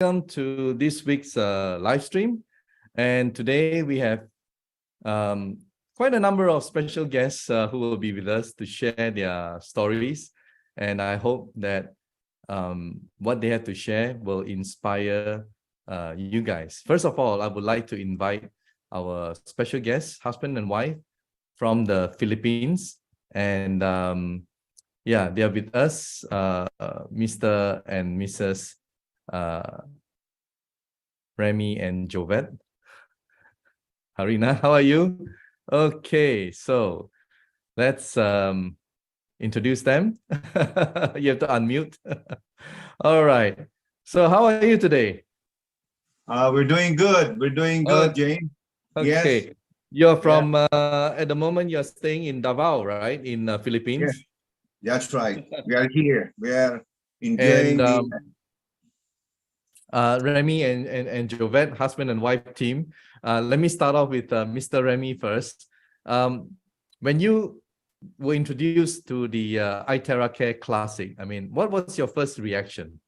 welcome to this week's live stream. And today we have quite a number of special guests who will be with us to share their stories. And I hope that what they have to share will inspire you guys. First of all, I would like to invite our special guests, husband and wife from the Philippines. And yeah, they are with us, Mr. and Mrs. Remy and Joveth Jarina. How are you? Okay, so let's introduce them. You have to unmute. All right. So how are you today? We're doing good. We're doing good, Jane. Okay. Yes. You're from, at the moment, you're staying in Davao, right? In Philippines? Yes, that's right. We are here. We are And enjoying the... Remy and Joveth, husband and wife team. Let me start off with Mr. Remy first. When you were introduced to the iTerra Care Classic, I mean, what was your first reaction?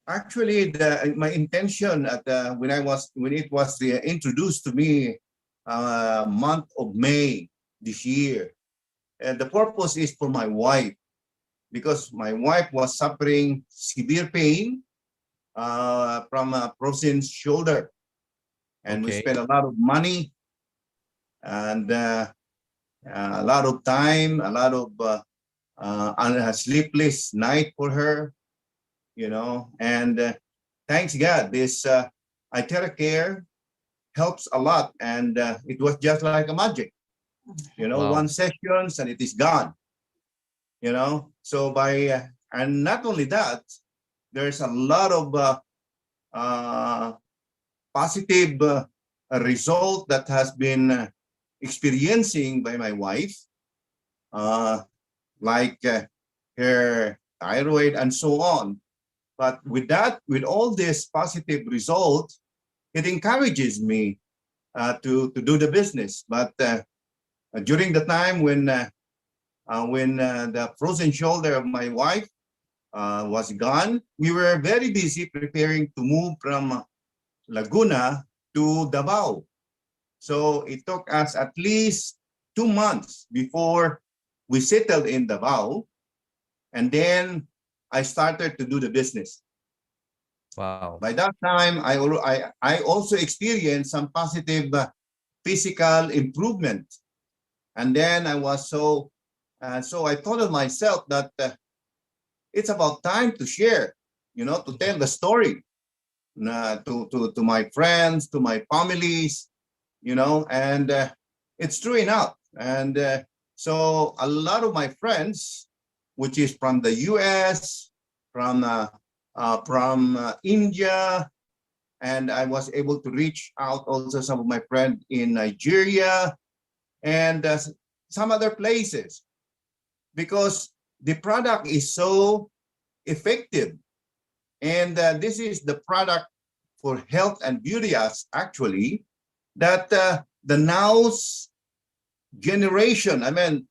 Actually, my intention at when it was introduced to me month of May this year, and the purpose is for my wife, because my wife was suffering severe pain from a frozen shoulder, and we spent a lot of money and a lot of time, a lot of sleepless night for her, you know. And thanks God, this iTerra Care helps a lot, and it was just like a magic, you know. Wow. One sessions and it is gone, you know. So by and not only that, there's a lot of positive result that has been experiencing by my wife, like her thyroid and so on. But with that, with all this positive result, it encourages me to do the business. But during the time when the frozen shoulder of my wife was gone, we were very busy preparing to move from Laguna to Davao. So it took us at least 2 months before we settled in Davao, and then I started to do the business. Wow. By that time, I also experienced some positive physical improvement, and then I was so I told myself that it's about time to share, you know, to tell the story to my friends, to my families, you know. And it's true enough. And so a lot of my friends, which is from the US, from India, and I was able to reach out also some of my friends in Nigeria and some other places, because the product is so effective. And this is the product for health and beauty, actually, that the now's generation, I mean,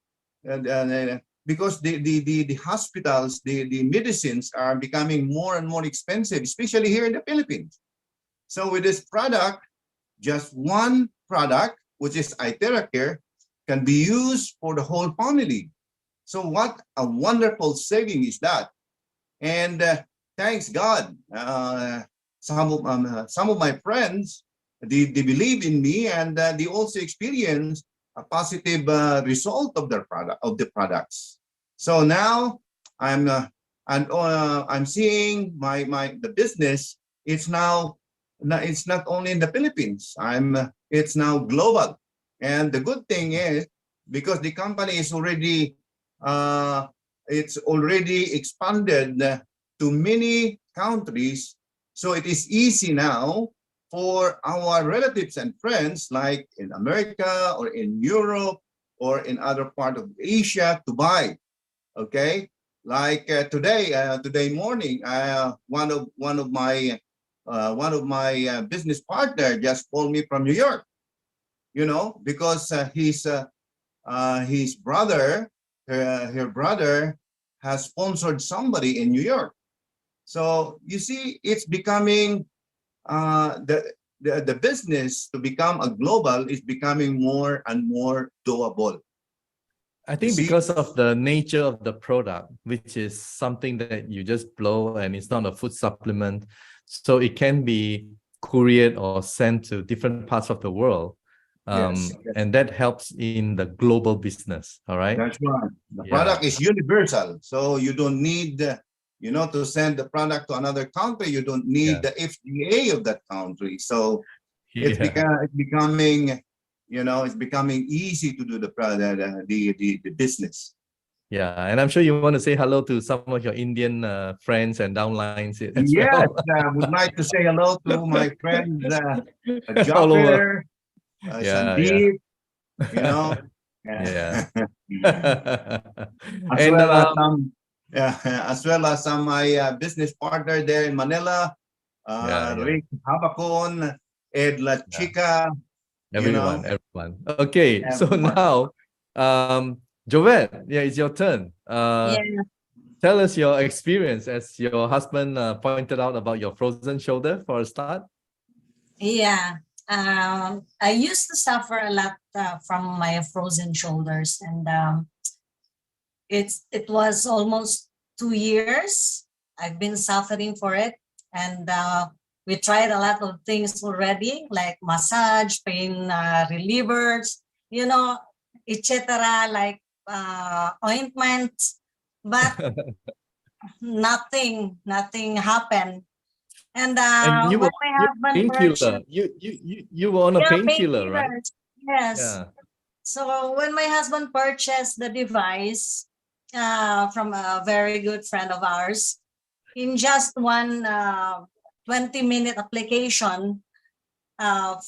because the hospitals, the medicines are becoming more and more expensive, especially here in the Philippines. So with this product, just one product, which is iTerra Care, can be used for the whole family. So what a wonderful saving is that. And thanks God, some of my friends, they believe in me, and they also experience a positive result of the products. So now I'm seeing the business. It's now, it's not only in the Philippines. It's now global. And the good thing is, because the company is already it's already expanded to many countries, so it is easy now for our relatives and friends, like in America or in Europe or in other part of Asia, to buy. Okay, like today morning, one of my business partner just called me from New York. You know, because his brother, her brother, has sponsored somebody in New York. So you see, it's becoming the business to become a global is becoming more and more doable. I You think see, because of the nature of the product, which is something that you just blow and it's not a food supplement, so it can be couriered or sent to different parts of the world. yes, And that helps in the global business. All right. that's right. The Yeah. product is universal, so you don't need, to send the product to another country. You don't need Yeah. the FDA of that country. So Yeah. it's becoming, it's becoming easy to do the product, the business. Yeah. And I'm sure you want to say hello to some of your Indian friends and downlines as Yes, well. I would like to say hello to my friends, All over. Jopper, Yeah. Yeah. Sandeep, you know, Yeah. as And well as some, as well as some my business partner there in Manila, yeah, yeah, Rick Habacon, Ed La yeah. Chica, Everyone. Okay, so everyone. now, Joveth, yeah, it's your turn. Yeah, Tell us your experience as your husband pointed out about your frozen shoulder for a start. yeah. I used to suffer a lot from my frozen shoulders, and it was almost 2 years. I've been suffering for it, and we tried a lot of things already, like massage, pain relievers, you know, etc., like ointments, but nothing happened. And And when my husband painkiller. purchased, You were on a yeah, painkiller, right? painkillers, yes. Yeah. So when my husband purchased the device from a very good friend of ours, in just one 20-minute application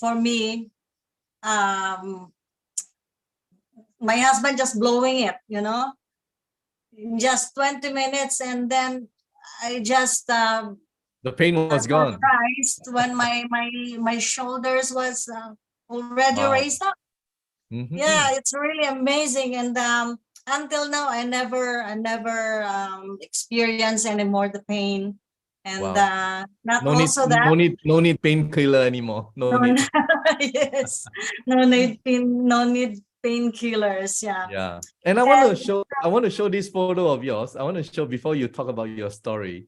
for me, um, my husband just blowing it, in just 20 minutes, and then I just The pain was gone. surprised when my shoulders was already Wow. raised up. Mm-hmm. Yeah, it's really amazing, and until now I never experience anymore the pain, and Wow. not also that. No need painkiller anymore. No No, need. yes, no need painkillers. Yeah, Yeah. And and I want to show this photo of yours. I want to show before you talk about your story.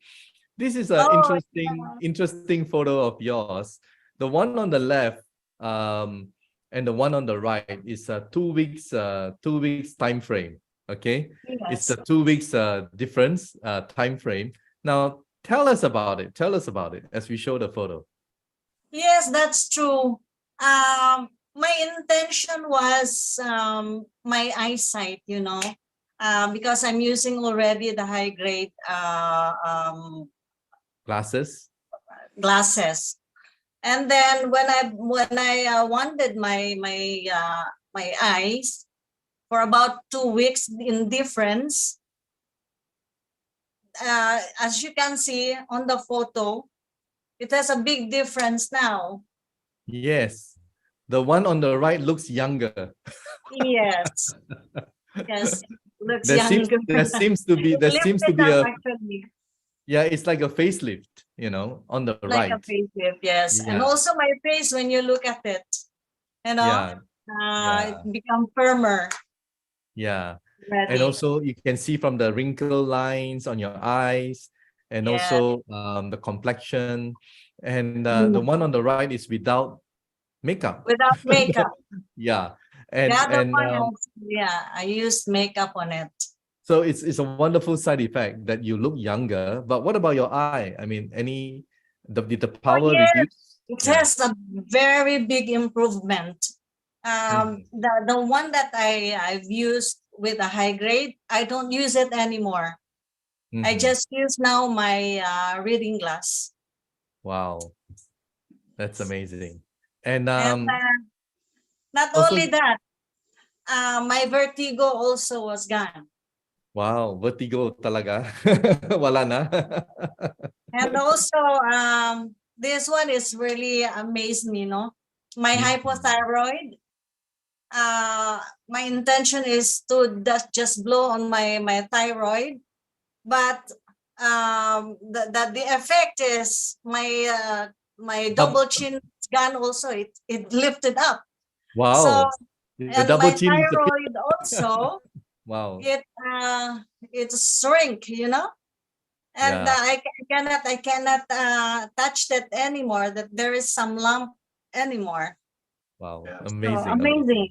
This is an oh interesting photo of yours. The one on the left, and the one on the right is a 2 weeks time frame. Okay, it's the yes, 2 weeks difference time frame. Now tell us about it. Tell us about it as we show the photo. yes, that's true. My intention was my eyesight, because I'm using already the high grade Glasses. glasses. And then when I wanted my eyes for about 2 weeks in difference, as you can see on the photo, it has a big difference now. Yes, the one on the right looks younger. Yes, yes, looks There seems younger. there seems to be It there seems to lifted be up a actually, yeah, it's like a facelift, on the like a right. facelift, yes. And Yeah, also my face, when you look at it, you know, yeah, it yeah, become firmer yeah. And already. also you can see from the wrinkle lines on your eyes, and Yeah. also the complexion. And the Mm. one on the right is without makeup. Without makeup. Yeah, The and other and one, yeah, I used makeup on it. so it's a wonderful side effect that you look younger. But what about your eye? I mean, did the Oh, power yes, reduce? it Yeah. has a very big improvement. Mhm. The one that I've used with a high grade, I don't use it anymore. I Mhm. just use now my reading glass. Wow, that's amazing. And And not also, only that, my vertigo also was gone. wow, vertigo talaga. Wala na. And also, this one is really amazed me, no? My Mhm. hypothyroid, my intention is to just blow on my thyroid, but the effect is my double chin gone also. It lifted up. So, Wow. The and double my chin is a thyroid also, wow. it shrink, you know. And Yeah. I cannot touch that anymore. That there is some lump anymore. Wow. Yeah. So Amazing. amazing.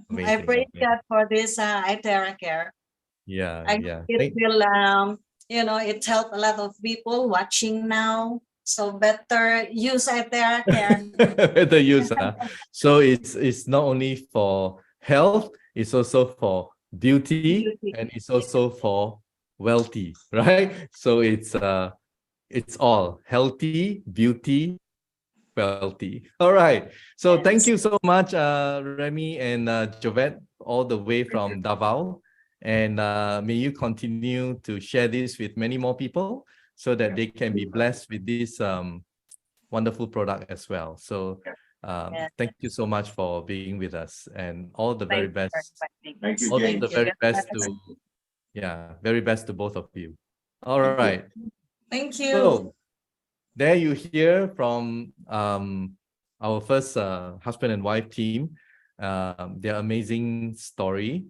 Amazing. I Amazing. praise Amazing. God for this iTerra Care. Yeah. I hope Yeah. it will it helped a lot of people watching now. So better use iTerra Care. Better use. So it's not only for health, it's also for beauty, Beauty. and it's also for wealthy, right? So it's all healthy, beauty, wealthy. All right. So thank Yes. you so much, Remy and Joveth, all the way from Davao. And may you continue to share this with many more people so that they can be blessed with this wonderful product as well. So Yes. thank you so much for being with us, and all the very Thank you for best. inviting Thank you, us. All Thank the James. you. very God best bless. to very best to both of you. All Thank you. right. Thank you. So there you hear from our first husband and wife team, their amazing story.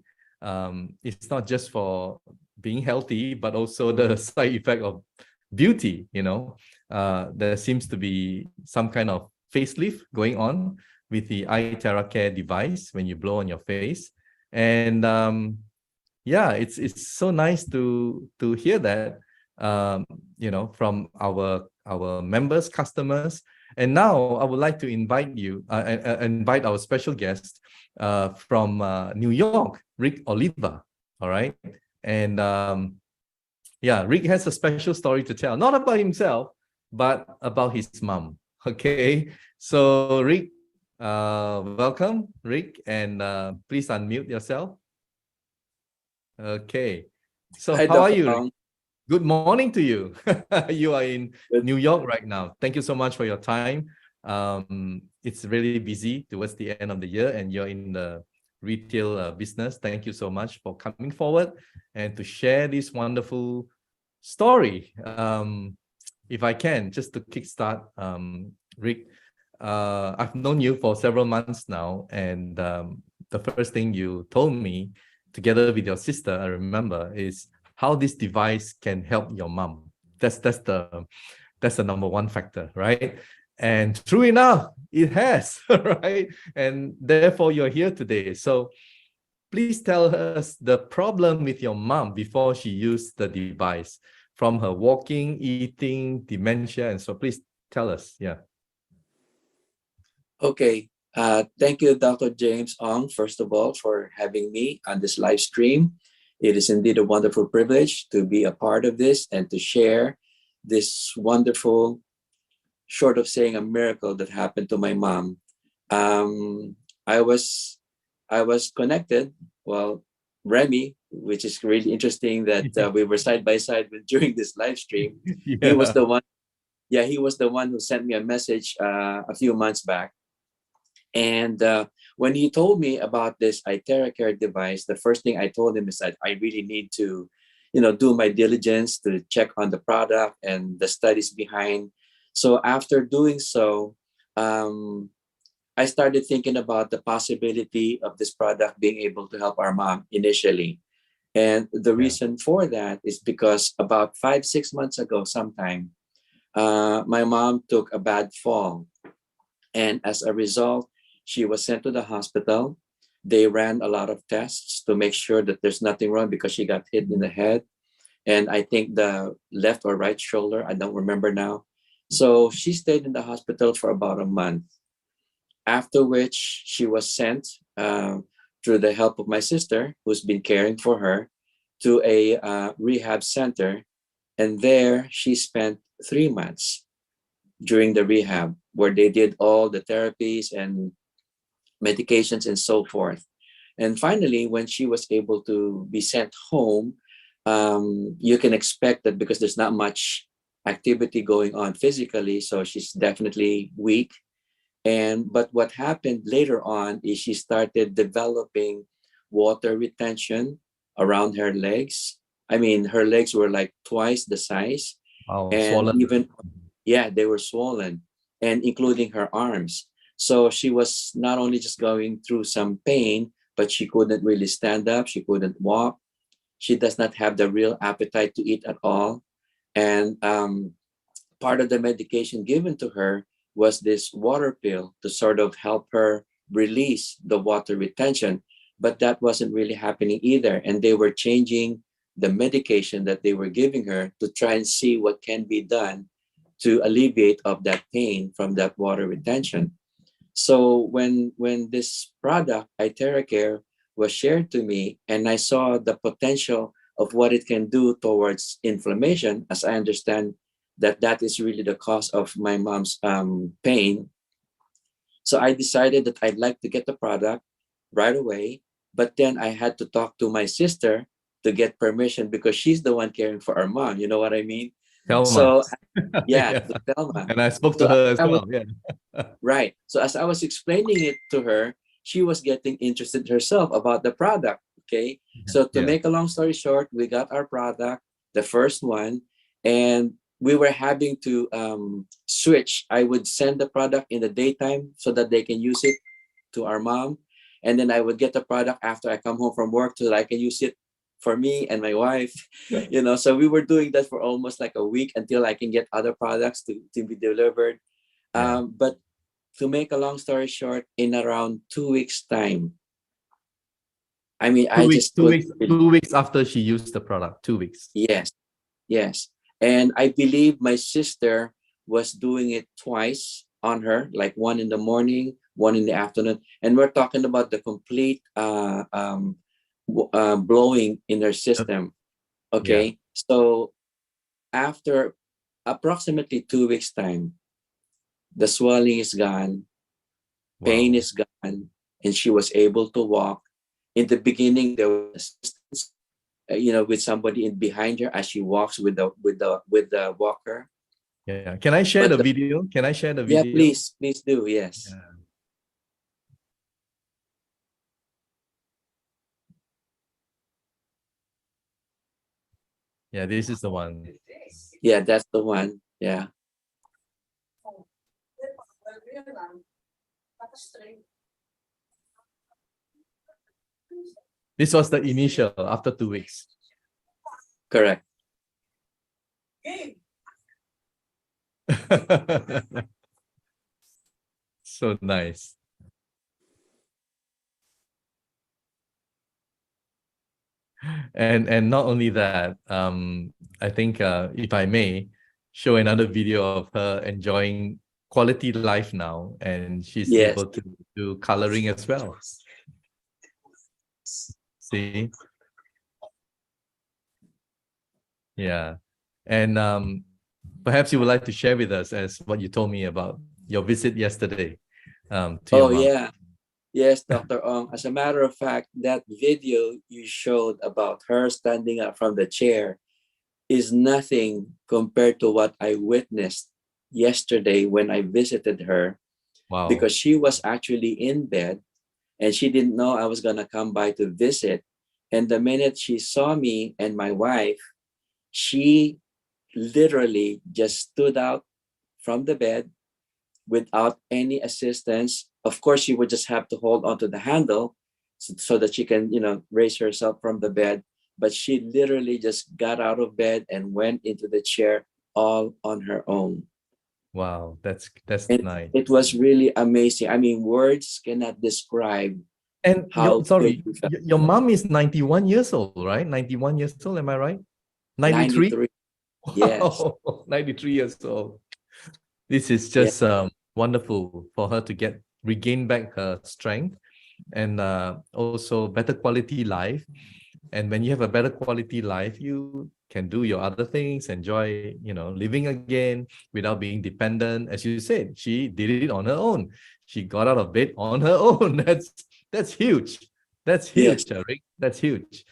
It's not just for being healthy, but also the side effect of beauty. There seems to be some kind of facelift going on with the iTerra Care device when you blow on your face. And yeah, it's so nice to hear that from our members, customers. And now I would like to invite invite our special guest from New York, Rick Oliva. All right. And yeah, Rick has a special story to tell, not about himself, but about his mom. Okay. So Rick, welcome, Rick, and please unmute yourself. Okay. So Hi, how are Dr. you, Rick? Ong. Good morning to you. You are in Good. New York right now. Thank you so much for your time. It's really busy towards the end of the year, and you're in the retail business. Thank you so much for coming forward and to share this wonderful story. If I can, just to kickstart, Rick, I've known you for several months now, and the first thing you told me, together with your sister, I remember, is how this device can help your mom. That's the number one factor, right? And true enough, it has, right? And therefore you're here today. So please tell us the problem with your mom before she used the device, from her walking, eating, dementia, and so please tell us. Yeah. Okay. Thank you, Dr. James Ong, first of all, for having me on this live stream. It is indeed a wonderful privilege to be a part of this and to share this wonderful, short of saying a miracle that happened to my mom. Um, I was connected. Well, Remy, which is really interesting that we were side by side during this live stream. He was Yeah. the one. Yeah, he was the one who sent me a message a few months back. And when he told me about this iTerra Care device, the first thing I told him is that I really need to, do my diligence to check on the product and the studies behind. So after doing so, I started thinking about the possibility of this product being able to help our mom initially. And the Yeah. reason for that is because about 5-6 months ago, sometime, my mom took a bad fall. And as a result, she was sent to the hospital. They ran a lot of tests to make sure that there's nothing wrong because she got hit in the head. And I think the left or right shoulder, I don't remember now. So she stayed in the hospital for about a month, after which she was sent through the help of my sister, who's been caring for her, to a rehab center. And there she spent 3 months during the rehab, where they did all the therapies and medications and so forth. And finally, when she was able to be sent home, you can expect that because there's not much activity going on physically, so she's definitely weak. But what happened later on is she started developing water retention around her legs. I mean, her legs were like twice the size, Wow, and swollen. even, yeah, they were swollen, and including her arms. So she was not only just going through some pain, but she couldn't really stand up. She couldn't walk. She does not have the real appetite to eat at all. And part of the medication given to her was this water pill to sort of help her release the water retention. But that wasn't really happening either. And they were changing the medication that they were giving her to try and see what can be done to alleviate of that pain from that water retention. So when this product, Iteracare, was shared to me, and I saw the potential of what it can do towards inflammation, as I understand that is really the cause of my mom's pain. So I decided that I'd like to get the product right away, but then I had to talk to my sister to get permission because she's the one caring for our mom. You know what I mean? Thelma. So yeah, Yeah. to Thelma. And I spoke to So her as I was, well. Yeah. right. So as I was explaining it to her, she was getting interested herself about the product. Okay. So to Yeah. make a long story short, we got our product, the first one, and we were having to switch. I would send the product in the daytime so that they can use it to our mom. And then I would get the product after I come home from work so that I can use it for me and my wife. So we were doing that for almost like a week until I can get other products to be delivered. Yeah. But to make a long story short, in around 2 weeks' time, I mean, I just couldn't. 2 weeks after she used the product. 2 weeks. Yes, yes. And I believe my sister was doing it twice on her, like one in the morning, one in the afternoon. And we're talking about the complete blowing in her system. Okay. So after approximately 2 weeks' time, the swelling is gone, pain Wow. is gone, and she was able to walk. In the beginning, there was assistance, with somebody in behind her as she walks with the walker. Yeah. Can I share But the video? Can I share the yeah, video? please do. Yes. Yeah. Yeah, this is the one. Yeah, that's the one. Yeah. This was the initial after 2 weeks. Correct. So nice. And not only that, I think if I may show another video of her enjoying quality life now, and she's Yes. able to do coloring as well. See? Yeah. And perhaps you would like to share with us as what you told me about your visit yesterday to your mom. Yeah. Yes, Dr. Ong. As a matter of fact, that video you showed about her standing up from the chair is nothing compared to what I witnessed yesterday when I visited her, Wow. because she was actually in bed and she didn't know I was going to come by to visit. And the minute she saw me and my wife, she literally just stood out from the bed without any assistance. Of course, she would just have to hold onto the handle so that she can, raise herself from the bed. But she literally just got out of bed and went into the chair all on her own. Wow, that's And nice. it was really amazing. I mean, words cannot describe And how sorry, good we felt. your mom is 91 years old, right? 91 years old, am I right? 93? 93. Yes. Wow, 93 years old. This is Yeah. just wonderful for her to regain back her strength and also better quality life. And when you have a better quality life, you can do your other things, enjoy, living again without being dependent. As you said, she did it on her own. She got out of bed on her own. That's huge. That's huge, Yes. Rick. That's huge.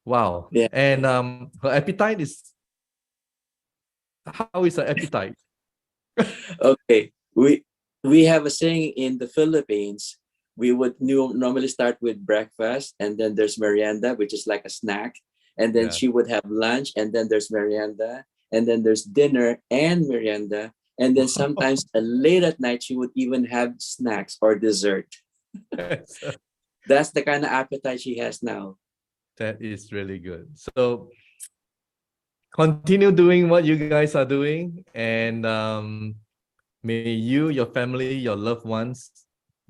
Wow. Yeah. And her appetite is, how is her appetite? Okay. We have a saying in the Philippines. We would normally start with breakfast, and then there's merienda, which is like a snack. and then Yeah. she would have lunch, and then there's merienda, and then there's dinner and merienda, and then sometimes late at night she would even have snacks or dessert. That's the kind of appetite she has now. That is really good. So continue doing what you guys are doing, and may you, your family, your loved ones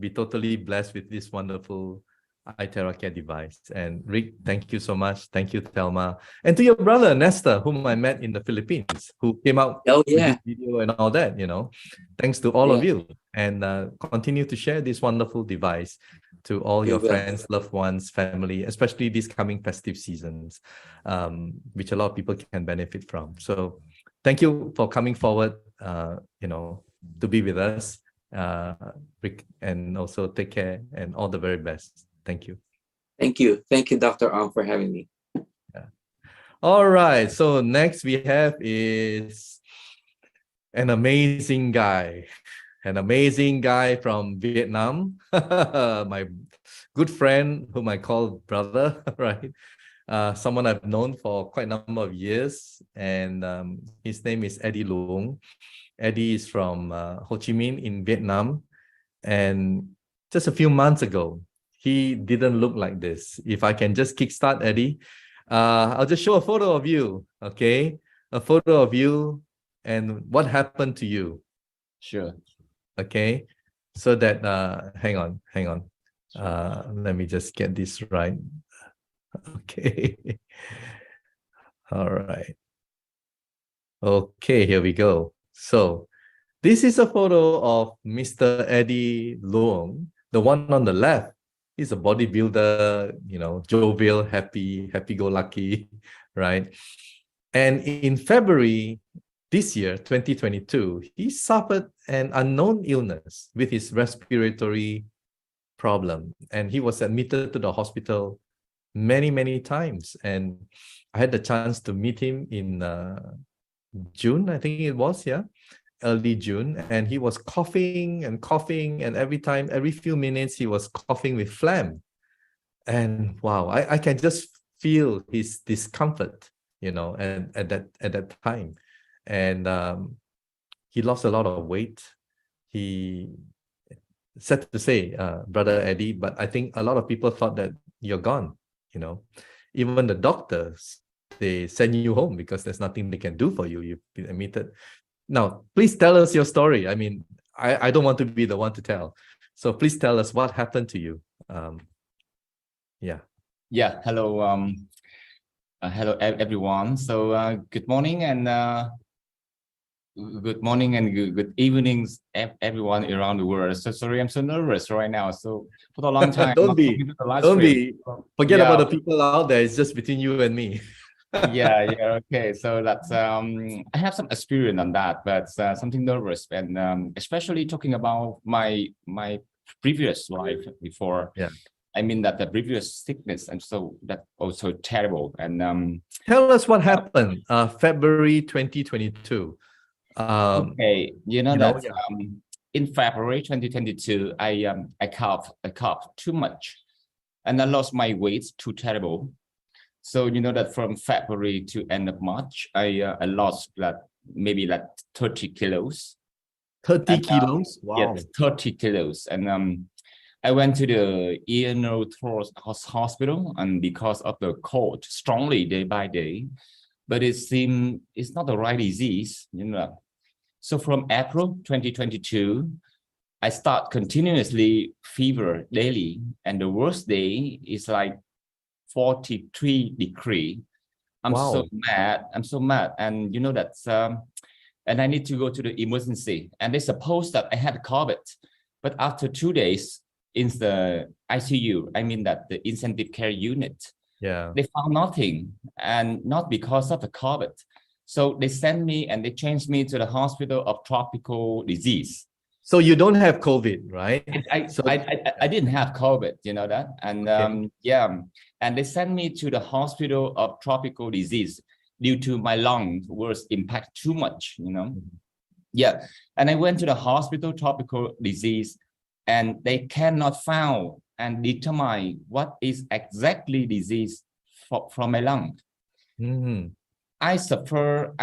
be totally blessed with this wonderful iTerra Care device. And Rick, thank you so much. Thank you, Thelma. And to your brother, Nestor, whom I met in the Philippines, who came out Oh with yeah, this video and all that, Thanks to all of yeah, you. And continue to share this wonderful device to all we your will. friends, loved ones, family, especially these coming festive seasons, which a lot of people can benefit from. So thank you for coming forward, to be with us, Rick, and also take care and all the very best. Thank you. Thank you, Dr. Ong, for having me. All right. So next we have is an amazing guy from Vietnam, my good friend whom I call brother, right? Someone I've known for quite a number of years, and his name is Eddy Luong. Eddy is from Ho Chi Minh in Vietnam, and just a few months ago, he didn't look like this. If I can just kickstart Eddy, I'll just show a photo of you, okay? A photo of you and what happened to you. Sure. Okay, so that hang on. Let me just get this right. Okay. All right. Okay, here we go. So this is a photo of Mr. Eddy Luong. The one on the left, he's a bodybuilder, jovial, happy-go-lucky, right? And in February this year, 2022, he suffered an unknown illness with his respiratory problem. And he was admitted to the hospital many, many times. And I had the chance to meet him in June, I think it was, early June. And he was coughing. And every few minutes, he was coughing with phlegm. And wow, I can just feel his discomfort, and at that time. And he lost a lot of weight. He, sad to say, Brother Eddy, but I think a lot of people thought that you're gone, Even the doctors, they send you home because there's nothing they can do for you. You've been admitted. Now, please tell us your story. I mean, I don't want to be the one to tell. So please tell us what happened to you. Yeah. Hello. Hello, everyone. So good morning and good evenings, everyone around the world. So sorry, I'm so nervous right now. So for a long time, Don't be. Forget about the people out there. It's just between you and me. yeah. Okay. So that's I have some experience on that, but something nervous, and especially talking about my previous life before. Yeah. I mean that the previous sickness, and so that also terrible. And tell us what happened. February 2022. Okay, that in February 2022, I coughed too much, and I lost my weight too terrible. So that from February to end of March, I lost maybe 30 kilos. 30 kilos? Wow. Yes, 30 kilos. And I went to the ear nose throat hospital, and because of the cold strongly day by day, but it seemed it's not the right disease, So from April 2022, I start continuously fever daily, and the worst day is 43 degrees. I'm so mad. And that's and I need to go to the emergency. And they supposed that I had COVID, but after 2 days in the ICU, I mean that the intensive care unit, they found nothing, and not because of the COVID. So they sent me and they changed me to the hospital of tropical disease. So you don't have COVID, right? I didn't have COVID, that, and and they sent me to the hospital of tropical disease due to my lungs was impacted too much, Yeah, and I went to the hospital tropical disease, and they cannot found and determine what is exactly disease from my lung. Mhm. I suffer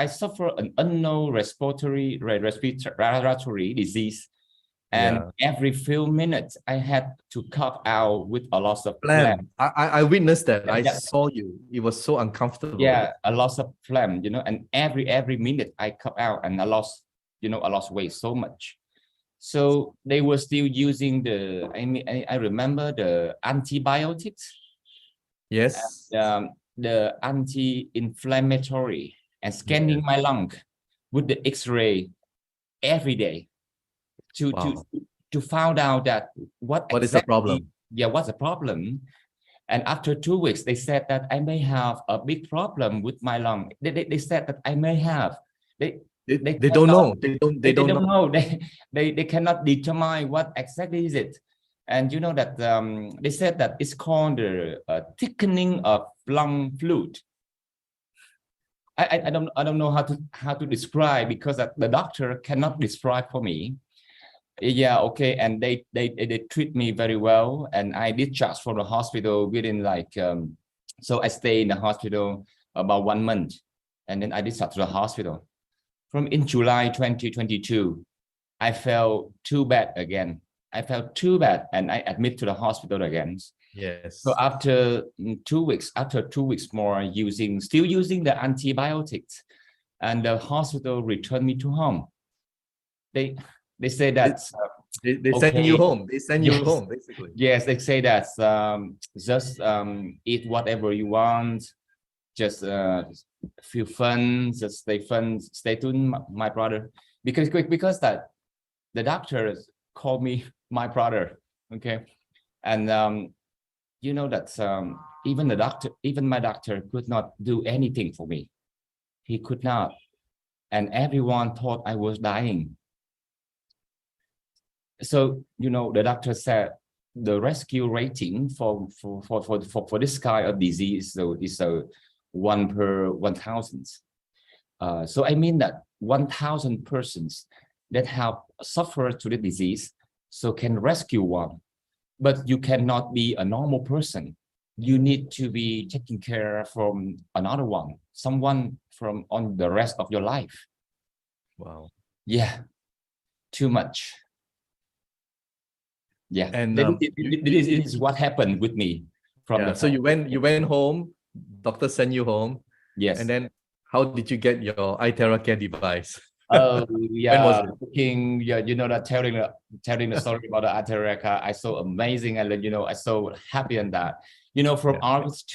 an unknown respiratory disease, and Yeah. every few minutes I had to cough out with a loss of phlegm. Phlegm. I witnessed that. I Yeah. saw you. It was so uncomfortable. Yeah, a loss of phlegm, and every minute I cough out, and I lost weight so much. So they were still using I remember the antibiotics, Yes. the anti-inflammatory, and scanning my lung with the X-ray every day to Wow. find out that What is the problem? what's the problem. And after 2 weeks, they said that I may have a big problem with my lung. They said that I may have. They They don't know. They don't know. know. They cannot determine what exactly is it. And you know that they said that it's called the thickening of lung fluid. I don't know how to describe, because the doctor cannot describe for me. Yeah, okay, and they treat me very well, and I discharged from the hospital within so I stay in the hospital about 1 month, and then I discharged to the hospital. From in July 2022, I felt too bad again. I felt too bad, and I admit to the hospital again. Yes. So after 2 weeks, more still using the antibiotics, and the hospital returned me to home. They say that They send you home. They send you Yes. home, basically. yes, they say that just eat whatever you want, just feel fun, just stay tuned, my brother, because that the doctors called me my brother, okay, and you know that even my doctor could not do anything for me. He could not, and everyone thought I was dying. So the doctor said the rescue rating for this kind of disease is 1 per 1,000. So I mean that 1,000 persons that have suffered to the disease, so can rescue one, but you cannot be a normal person. You need to be taken care from another one, someone from on the rest of your life. Wow. Yeah, too much. Yeah, And this is what happened with me from yeah, the so you went home, doctor sent you home, yes. and then how did you get your iTerra Care device? Oh When was yeah, it? looking, yeah, that telling the story about the Ataraca, I so amazing, and I so happy on that. From August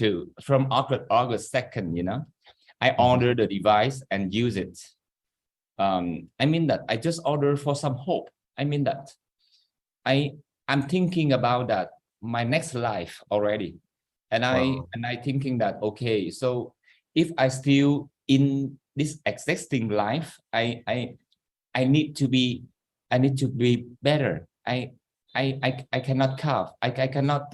2nd, I ordered the device and use it. I mean that I just ordered for some hope. I mean that I'm thinking about that my next life already, and Wow. I thinking that, okay, so if I still in this existing life, I need to be better. I cannot cough. I cannot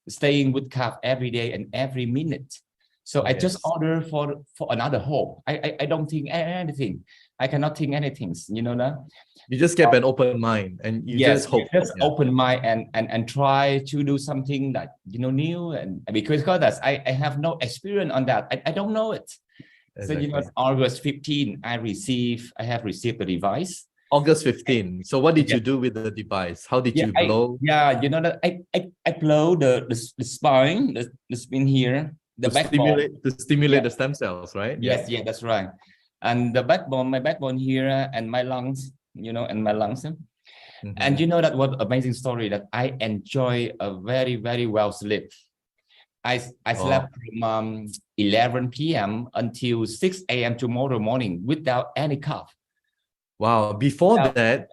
staying with cough every day and every minute. So I just Yes. order for another hope. I don't think anything. I cannot think anything. That. You just kept an open mind and you just hope. Just Yeah. open mind and try to do something that new, and because that's I have no experience on that. I don't know it. Exactly. So August 15, I have received the device. August 15. So what did you do with the device? How did you blow? That I blow the spine, the spine here, the backbone. To stimulate the stem cells, right? Yes, yeah, that's right. And the backbone, my backbone here, and my lungs, and my lungs. And that what amazing story that I enjoy a very, very well sleep. I slept from 11 p.m. until 6 a.m. tomorrow morning without any cough. Wow. Before that,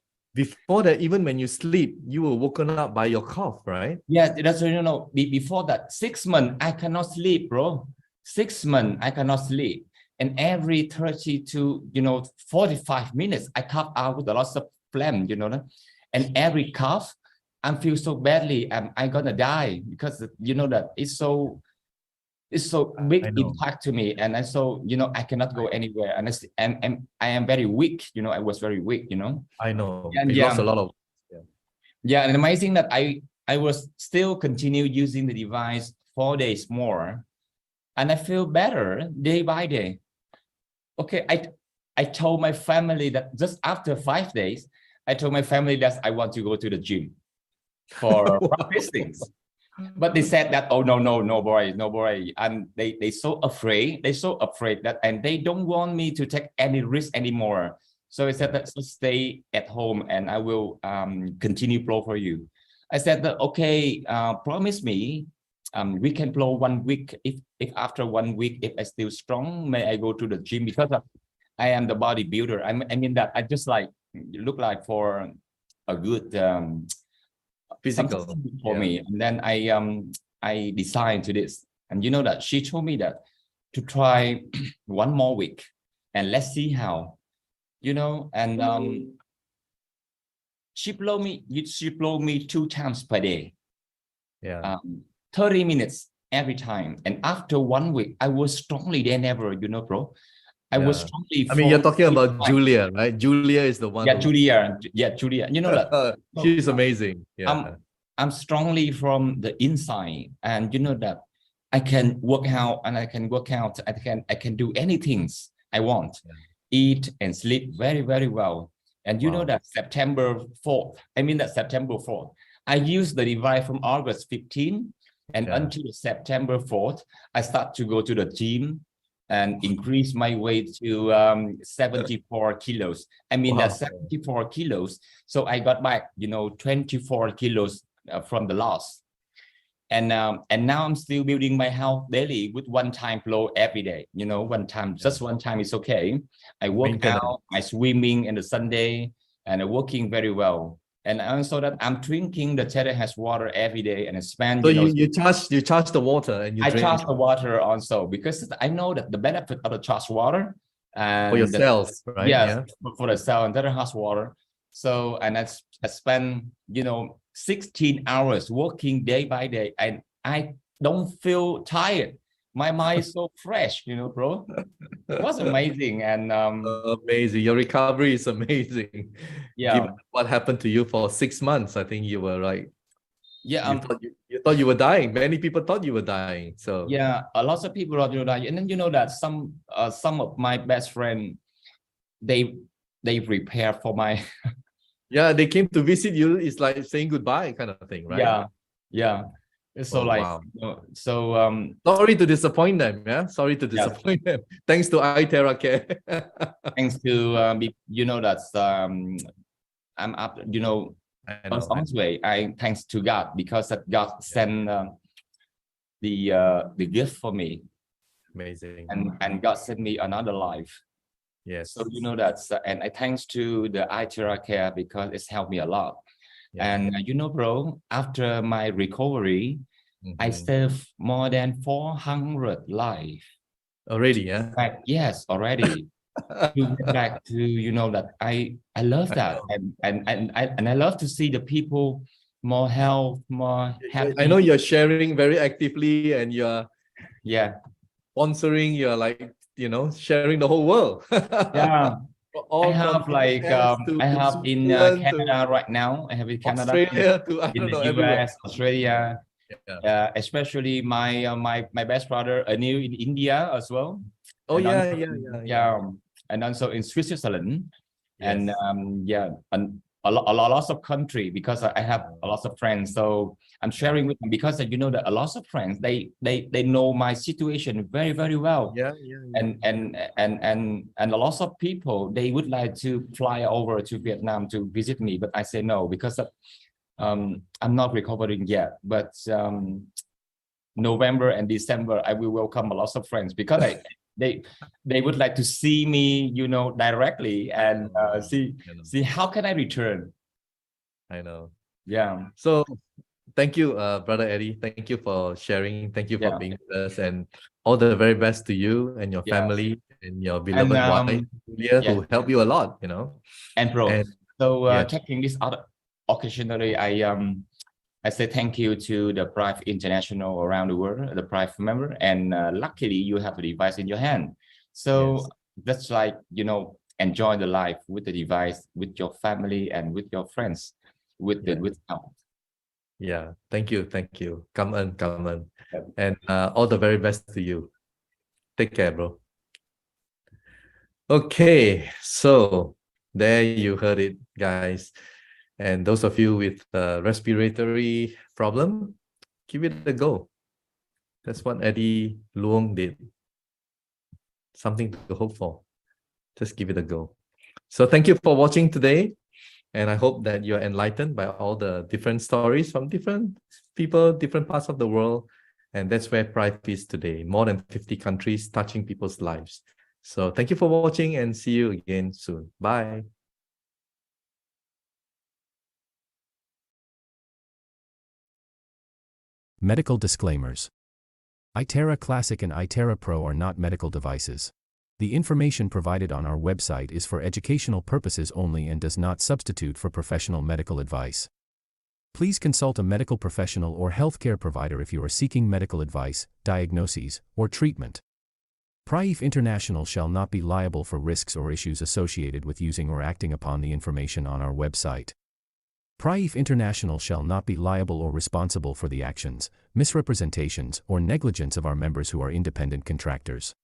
even when you sleep, you were woken up by your cough, right? Yeah, that's before that 6 months I cannot sleep, bro. 6 months I cannot sleep, and every 30 to 45 minutes I cough out with a lot of phlegm, and every cough I feel so badly I'm gonna die, because that it's so big impact to me, and I I cannot go anywhere, and I am very weak, I was very weak, I know. And you lost a lot of and amazing that I was still continue using the device 4 days more. and I feel better day by day. Okay, I told my family that just after 5 days, I told my family that I want to go to the gym for practicing. But they said that, oh, no, boy, no, boy. And they so afraid. They're so afraid that, and they don't want me to take any risk anymore. So I said that, so stay at home and I will continue blow for you. I said that, okay, promise me we can blow 1 week. If after 1 week, if I still strong, may I go to the gym, because I am the bodybuilder. I mean that I just like look like for a good Physical for me. And then I designed to this, and you know that she told me that to try 1 more week and let's see how, you know. And she blow me 2 times per day, 30 minutes every time. And after 1 week, I was strongly than ever, you know, bro. I was strongly. I mean, you're talking about Julia, right? Julia is the one. Yeah, Julia. You know that. She's amazing. Yeah. I'm strongly from the inside, and you know that I can work out and I can work out. I can do anything I want, eat and sleep very, very well. And you know that September 4th, I used the device from August 15 and until September 4th, I start to go to the gym and increase my weight to 74 kilos. I mean, that's 74 kilos. So I got back, you know, 24 kilos from the loss. And now I'm still building my health daily with 1 time flow every day. You know, 1 time, just 1 time is okay. I work out, I swimming in the Sunday, and I'm working very well. And also that I'm drinking the Terrace water every day, and I spend. So you charge the water and you drink. I charge the water also because I know that the benefit of the charged water and for your cells, right? Yes, for the cell and Terrace water. So and I spend, you know, 16 hours working day by day, and I don't feel tired. My mind is so fresh, you know, bro. It was amazing. And amazing. Your recovery is amazing. Yeah. Given what happened to you for 6 months, I think you were right. Yeah. You thought you were dying. Many people thought you were dying. So yeah, a lot of people thought you were dying. And then you know that some of my best friends, they prepare for my yeah, they came to visit you. It's like saying goodbye kind of thing, right? Yeah. So you know, so sorry to disappoint them. Yeah, sorry to disappoint them. Thanks to iTerra Care. Thanks to you know, that's I'm up, you know, on way. I thanks to God, because that God sent the gift for me. Amazing. And God sent me another life. Yes. So you know that's and I thanks to the iTerra Care, because it's helped me a lot. And you know, bro, after my recovery, I saved more than 400 lives. Already, yeah? Yes, already. To get back to, you know, that I love that. And I love to see the people more health, more happy. I know you're sharing very actively, and you're sponsoring, you're like, you know, sharing the whole world. I have like I have in Canada right now. I have in Canada, Australia to I in don't know, the US, everywhere. Australia, especially my best brother Anil in India as well. Oh and yeah. And also in Switzerland, and and a lot of country, because I have a lot of friends. So I'm sharing with them, because you know that a lot of friends they know my situation very, very well. And a lot of people, they would like to fly over to Vietnam to visit me, but I say no, because I'm not recovering yet. But November and December, I will welcome a lot of friends, because they would like to see me, you know, directly, and see how can I return. I know. Yeah. So thank you, Brother Eddy. Thank you for sharing. Thank you for being with us, and all the very best to you and your family and your beloved wife, Julia, who helped you a lot, you know. And bro, taking this out occasionally, I say thank you to the Prife International around the world, the Prife member, and luckily you have the device in your hand. So that's like, you know, enjoy the life with the device, with your family and with your friends, with health. Yeah, thank you. Come on. And all the very best to you. Take care, bro. Okay, so there you heard it, guys. And those of you with respiratory problem, give it a go. That's what Eddy Luong did. Something to hope for. Just give it a go. So thank you for watching today. And I hope that you're enlightened by all the different stories from different people, different parts of the world. And that's where Prife is today. More than 50 countries touching people's lives. So thank you for watching and see you again soon. Bye. Medical disclaimers. iTerra Classic and iTerra Pro are not medical devices. The information provided on our website is for educational purposes only and does not substitute for professional medical advice. Please consult a medical professional or healthcare provider if you are seeking medical advice, diagnoses, or treatment. Prife International shall not be liable for risks or issues associated with using or acting upon the information on our website. Prife International shall not be liable or responsible for the actions, misrepresentations, or negligence of our members who are independent contractors.